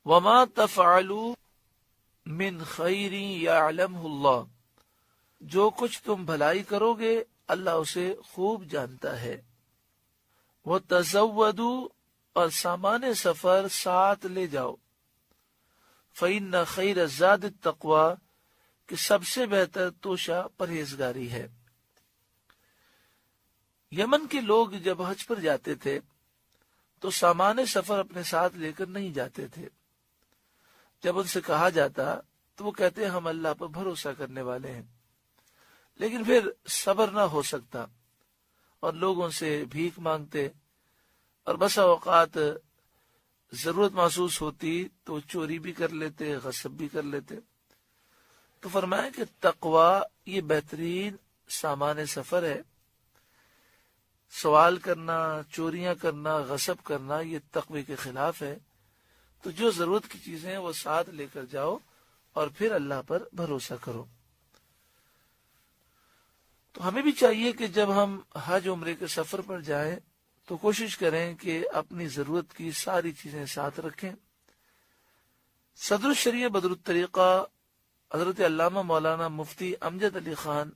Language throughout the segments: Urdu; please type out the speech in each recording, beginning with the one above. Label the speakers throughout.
Speaker 1: وما تفعلوا من خیر یعلمہ اللہ، جو کچھ تم بھلائی کرو گے اللہ اسے خوب جانتا ہے۔ وتزودوا، اور سامان سفر ساتھ لے جاؤ۔ فإن خیر الزاد التقوی، کہ سب سے بہتر توشہ پرہیزگاری ہے۔ یمن کے لوگ جب حج پر جاتے تھے تو سامان سفر اپنے ساتھ لے کر نہیں جاتے تھے۔ جب ان سے کہا جاتا تو وہ کہتے ہم اللہ پر بھروسہ کرنے والے ہیں، لیکن پھر صبر نہ ہو سکتا اور لوگوں سے بھیک مانگتے، اور بسا اوقات ضرورت محسوس ہوتی تو چوری بھی کر لیتے، غصب بھی کر لیتے۔ تو فرمایا کہ تقوی یہ بہترین سامان سفر ہے۔ سوال کرنا، چوریاں کرنا، غصب کرنا یہ تقوی کے خلاف ہے۔ تو جو ضرورت کی چیزیں ہیں وہ ساتھ لے کر جاؤ اور پھر اللہ پر بھروسہ کرو۔ تو ہمیں بھی چاہیے کہ جب ہم حج عمرے کے سفر پر جائیں تو کوشش کریں کہ اپنی ضرورت کی ساری چیزیں ساتھ رکھیں۔ صدر الشریعہ بدر الطریقہ حضرت علامہ مولانا مفتی امجد علی خان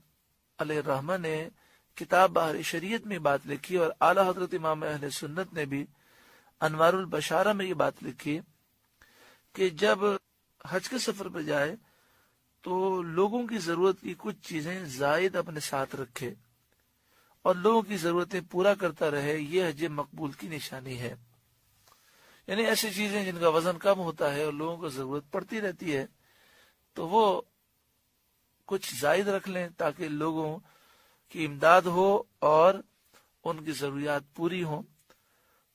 Speaker 1: علیہ الرحمہ نے کتاب بحر شریعت میں بات لکھی، اور اعلیٰ حضرت امام اہل سنت نے بھی انوار البشارہ میں یہ بات لکھی کہ جب حج کے سفر پر جائے تو لوگوں کی ضرورت کی کچھ چیزیں زائد اپنے ساتھ رکھے اور لوگوں کی ضرورتیں پورا کرتا رہے۔ یہ حج مقبول کی نشانی ہے، یعنی ایسی چیزیں جن کا وزن کم ہوتا ہے اور لوگوں کو ضرورت پڑتی رہتی ہے تو وہ کچھ زائد رکھ لیں تاکہ لوگوں کی امداد ہو اور ان کی ضروریات پوری ہوں،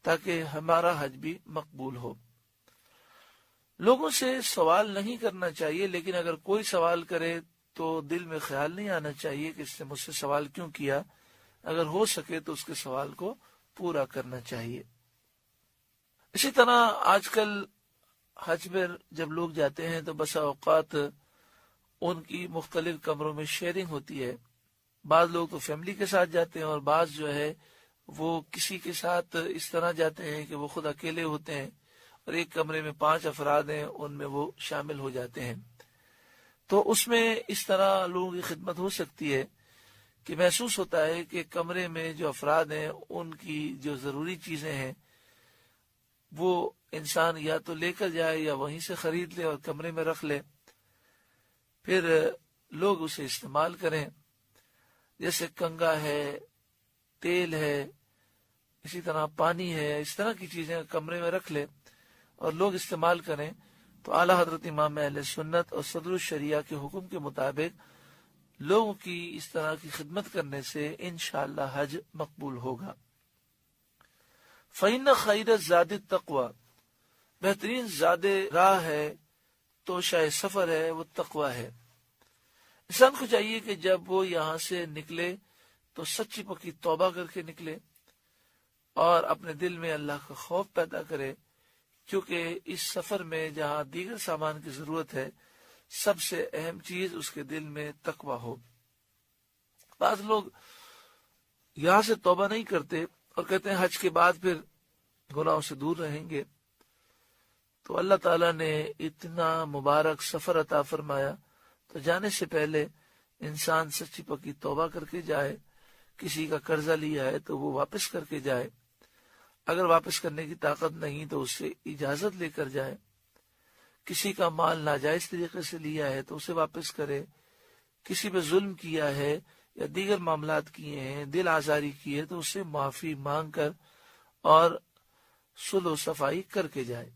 Speaker 1: تاکہ ہمارا حج بھی مقبول ہو۔ لوگوں سے سوال نہیں کرنا چاہیے، لیکن اگر کوئی سوال کرے تو دل میں خیال نہیں آنا چاہیے کہ اس نے مجھ سے سوال کیوں کیا۔ اگر ہو سکے تو اس کے سوال کو پورا کرنا چاہیے۔ اسی طرح آج کل حج پر جب لوگ جاتے ہیں تو بسا اوقات ان کی مختلف کمروں میں شیئرنگ ہوتی ہے۔ بعض لوگ تو فیملی کے ساتھ جاتے ہیں اور بعض جو ہے وہ کسی کے ساتھ اس طرح جاتے ہیں کہ وہ خود اکیلے ہوتے ہیں اور ایک کمرے میں 5 افراد ہیں، ان میں وہ شامل ہو جاتے ہیں۔ تو اس میں اس طرح لوگوں کی خدمت ہو سکتی ہے کہ محسوس ہوتا ہے کہ کمرے میں جو افراد ہیں ان کی جو ضروری چیزیں ہیں وہ انسان یا تو لے کر جائے یا وہیں سے خرید لے اور کمرے میں رکھ لے، پھر لوگ اسے استعمال کریں، جیسے کنگا ہے، تیل ہے، اسی طرح پانی ہے، اس طرح کی چیزیں کمرے میں رکھ لے اور لوگ استعمال کریں۔ تو اعلیٰ حضرت امام اہل سنت اور صدر الشریعہ کے حکم کے مطابق لوگوں کی اس طرح کی خدمت کرنے سے انشاءاللہ حج مقبول ہوگا۔ فَإِنَّ خَيْرَ الزَّادِ التَّقْوَى، بہترین زاد راہ ہے، توشہ سفر ہے، وہ تقوی ہے۔ انسان کو چاہیے کہ جب وہ یہاں سے نکلے تو سچی پکی توبہ کر کے نکلے اور اپنے دل میں اللہ کا خوف پیدا کرے، کیونکہ اس سفر میں جہاں دیگر سامان کی ضرورت ہے سب سے اہم چیز اس کے دل میں تقوی ہو۔ بعض لوگ یہاں سے توبہ نہیں کرتے اور کہتے ہیں حج کے بعد پھر گناہوں سے دور رہیں گے۔ تو اللہ تعالیٰ نے اتنا مبارک سفر عطا فرمایا تو جانے سے پہلے انسان سچی پکی توبہ کر کے جائے۔ کسی کا قرضہ لیا ہے تو وہ واپس کر کے جائے، اگر واپس کرنے کی طاقت نہیں تو اس سے اجازت لے کر جائے۔ کسی کا مال ناجائز طریقے سے لیا ہے تو اسے واپس کرے، کسی پہ ظلم کیا ہے یا دیگر معاملات کیے ہیں، دل آزاری کی ہے تو اس سے معافی مانگ کر اور صلح و صفائی کر کے جائے۔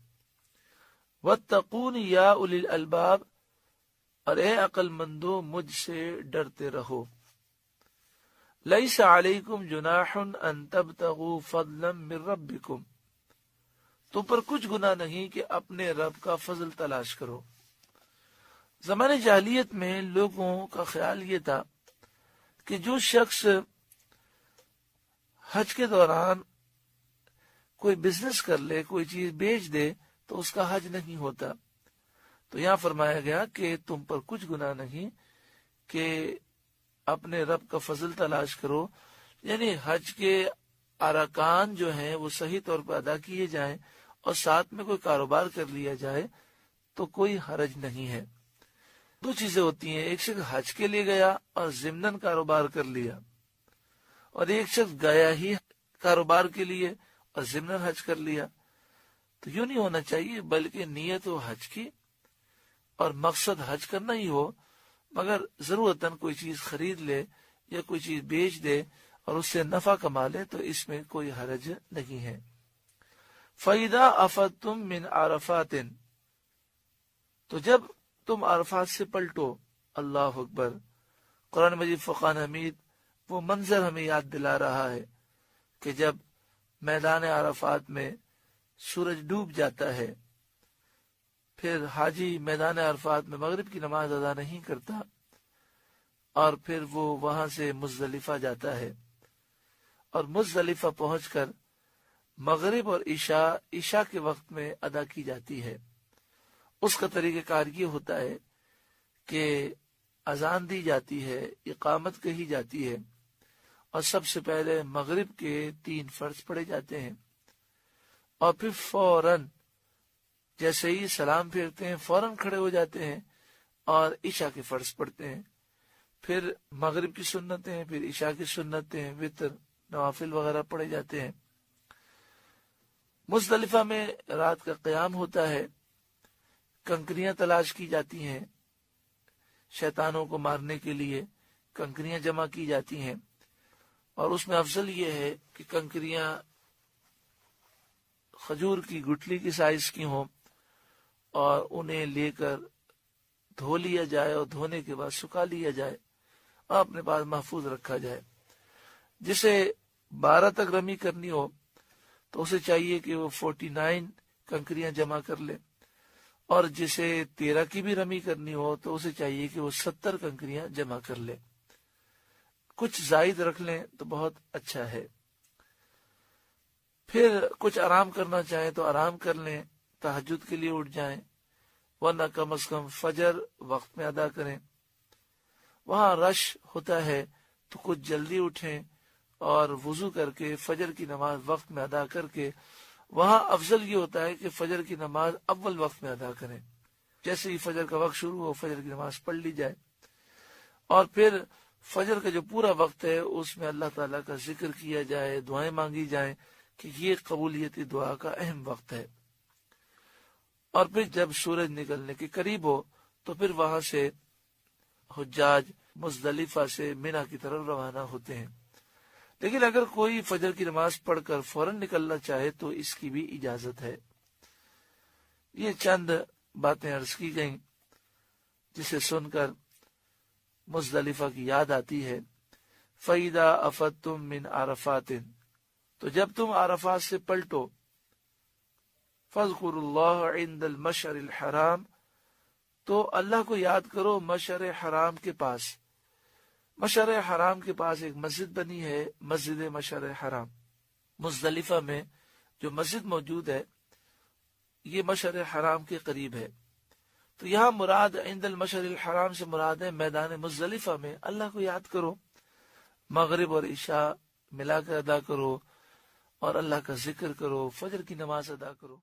Speaker 1: وَاتَّقُونِ يَا أُولِي الْأَلْبَابِ، اور اے عقل مندو مجھ سے ڈرتے رہو۔ لَيْسَ عَلَيْكُمْ جُنَاحٌ أَن تَبْتَغُوا فَضْلًا مِّن رَبِّكُمْ، تم پر کچھ گناہ نہیں کہ اپنے رب کا فضل تلاش کرو۔ زمانے جاہلیت میں لوگوں کا خیال یہ تھا کہ جو شخص حج کے دوران کوئی بزنس کر لے، کوئی چیز بیچ دے تو اس کا حج نہیں ہوتا۔ تو یہاں فرمایا گیا کہ تم پر کچھ گناہ نہیں کہ اپنے رب کا فضل تلاش کرو، یعنی حج کے ارکان جو ہیں وہ صحیح طور پر ادا کیے جائیں اور ساتھ میں کوئی کاروبار کر لیا جائے تو کوئی حرج نہیں ہے۔ دو چیزیں ہوتی ہیں، ایک شخص حج کے لیے گیا اور ضمناً کاروبار کر لیا، اور ایک شخص گیا ہی کاروبار کے لیے اور ضمناً حج کر لیا۔ تو یوں نہیں ہونا چاہیے، بلکہ نیت ہو حج کی اور مقصد حج کرنا ہی ہو، مگر ضرورتاً کوئی چیز خرید لے یا کوئی چیز بیچ دے اور اس سے نفع کما لے تو اس میں کوئی حرج نہیں ہے۔ فَإِذَا أَفَضْتُم مِّنْ عَرَفَاتٍ، تو جب تم عرفات سے پلٹو، اللہ اکبر۔ قرآن مجید فرقان حمید وہ منظر ہمیں یاد دلا رہا ہے کہ جب میدان عرفات میں سورج ڈوب جاتا ہے، پھر حاجی میدان عرفات میں مغرب کی نماز ادا نہیں کرتا اور پھر وہ وہاں سے مزدلفہ جاتا ہے، اور مزدلفہ پہنچ کر مغرب اور عشاء کے وقت میں ادا کی جاتی ہے۔ اس کا طریقہ کار یہ ہوتا ہے کہ اذان دی جاتی ہے، اقامت کہی جاتی ہے، اور سب سے پہلے مغرب کے 3 فرض پڑھے جاتے ہیں، اور پھر فوراً جیسے ہی سلام پھیرتے ہیں فوراً کھڑے ہو جاتے ہیں اور عشاء کے فرض پڑھتے ہیں، پھر مغرب کی سنتیں، پھر عشاء کی سنتیں، وتر، نوافل وغیرہ پڑھے جاتے ہیں۔ مزدلفہ میں رات کا قیام ہوتا ہے، کنکریاں تلاش کی جاتی ہیں، شیطانوں کو مارنے کے لیے کنکریاں جمع کی جاتی ہیں، اور اس میں افضل یہ ہے کہ کنکریاں کھجور کی گٹلی کی سائز کی ہوں اور انہیں لے کر دھو لیا جائے اور دھونے کے بعد سکھا لیا جائے اور اپنے پاس محفوظ رکھا جائے۔ جسے 12 تک رمی کرنی ہو تو اسے چاہیے کہ وہ 49 کنکریاں جمع کر لے، اور جسے 13 کی بھی رمی کرنی ہو تو اسے چاہیے کہ وہ 70 کنکریاں جمع کر لے۔ کچھ زائد رکھ لیں تو بہت اچھا ہے۔ پھر کچھ آرام کرنا چاہیں تو آرام کر لیں، تہجد کے لیے اٹھ جائیں، ورنہ کم از کم فجر وقت میں ادا کریں۔ وہاں رش ہوتا ہے تو کچھ جلدی اٹھیں اور وضو کر کے فجر کی نماز وقت میں ادا کر کے، وہاں افضل یہ ہوتا ہے کہ فجر کی نماز اول وقت میں ادا کریں، جیسے ہی فجر کا وقت شروع ہو فجر کی نماز پڑھ لی جائے، اور پھر فجر کا جو پورا وقت ہے اس میں اللہ تعالیٰ کا ذکر کیا جائے، دعائیں مانگی جائیں کہ یہ قبولیت دعا کا اہم وقت ہے۔ اور پھر جب سورج نکلنے کے قریب ہو تو پھر وہاں سے حجاج مزدلفہ سے مینا کی طرف روانہ ہوتے ہیں، لیکن اگر کوئی فجر کی نماز پڑھ کر فوراً نکلنا چاہے تو اس کی بھی اجازت ہے۔ یہ چند باتیں عرض کی گئیں جسے سن کر مزدلفہ کی یاد آتی ہے۔ فَإِذَا أَفَضْتُم مِّنْ عَرَفَاتٍ، تو جب تم عرفات سے پلٹو، فَاذْكُرُوا اللَّهَ عِندَ الْمَشْعَرِ الْحَرَامِ، تو اللہ کو یاد کرو مشعر حرام کے پاس۔ مشعر حرام کے پاس ایک مسجد بنی ہے، مسجد مشعر حرام۔ مزدلفہ میں جو مسجد موجود ہے یہ مشعر حرام کے قریب ہے، تو یہاں مراد عند المشعر الحرام سے مراد ہے میدان مزدلفہ میں اللہ کو یاد کرو، مغرب اور عشاء ملا کر ادا کرو اور اللہ کا ذکر کرو، فجر کی نماز ادا کرو۔